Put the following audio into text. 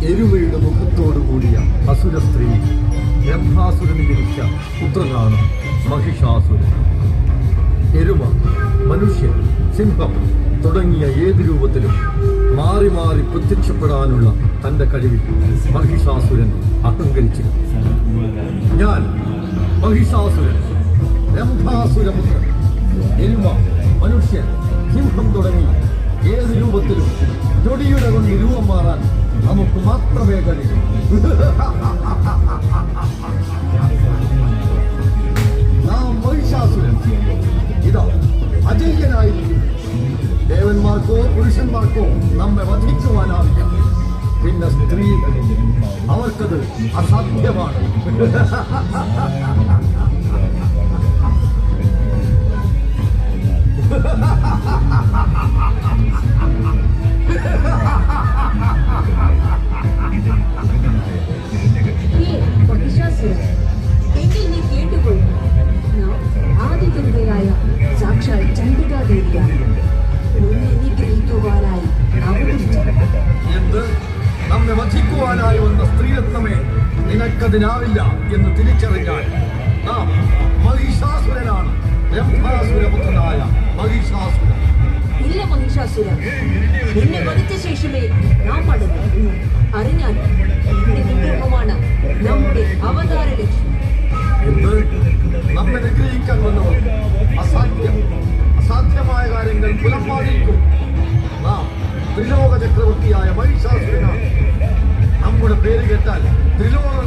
എരുമയുടെ മുഖത്തോടു കൂടിയ അസുര സ്ത്രീ ബ്രഹ്മാസുരന് ജനിച്ച പുത്രനാണ് മഹിഷാസുരൻ. എരുമ, മനുഷ്യൻ, സിംഹം തുടങ്ങിയ ഏത് രൂപത്തിലും മാറി മാറി പ്രത്യക്ഷപ്പെടാനുള്ള തന്റെ കഴിവിൽ മഹിഷാസുരൻ അഹങ്കരിച്ചിരുന്നു. ഞാൻ മഹിഷാസുരൻ, ബ്രഹ്മാസുരപുത്രൻ. എരുമ, മനുഷ്യൻ, സിംഹം തുടങ്ങി ഏത് രൂപത്തിലും ജൊടിയുടെ കൊണ്ട് രൂപം മാറാൻ നമുക്ക് മാത്രമേ കഴിയൂ. നാം മഹിഷാസുരൻ ഇതാ അജയ്യനായിരിക്കും. ദേവന്മാർക്കോ പുരുഷന്മാർക്കോ നമ്മെ വധിക്കുവാനാവില്ല. പിന്നെ സ്ത്രീകൾ, അവർക്കത് അസാധ്യമാണ്. എങ്കിൽ നീ കേട്ടുപോയി. ആദിദുർഗയായ സാക്ഷാൽ ചണ്ഡികാദേവിയാണ് നീ ഗ്രഹിക്കുവാനായി അവതരിച്ചത്. എന്ത്? നമ്മെ വധിക്കുവാനായി വന്ന സ്ത്രീരത്നമേ, നിനക്കതിനാവില്ല എന്ന് തിരിച്ചറിഞ്ഞാൽ നാം മഹിഷാസുരനാണ്, ബ്രഹ്മാസുരപുത്രനായ മഹിഷാസുരൻ. ഇല്ല മഹിഷാസുര, നിന്നെ വധിച്ച ശേഷമേ നാം മടങ്ങൂ. അറിഞ്ഞാൽ നിന്റെ വിഗ്രഹമാണ് നമ്മുടെ അവതാര ലക്ഷ്യം. എന്ത്? നമ്മെ നിഗ്രഹിക്കാൻ വന്നവർ അസാധ്യമായ കാര്യങ്ങൾ പുലമ്പാതിരിക്കും. നാം ത്രിലോക ചക്രവർത്തിയായ മഹിഷാസുരനാണ്. നമ്മുടെ പേര് കേട്ടാൽ ത്രിലോകങ്ങൾ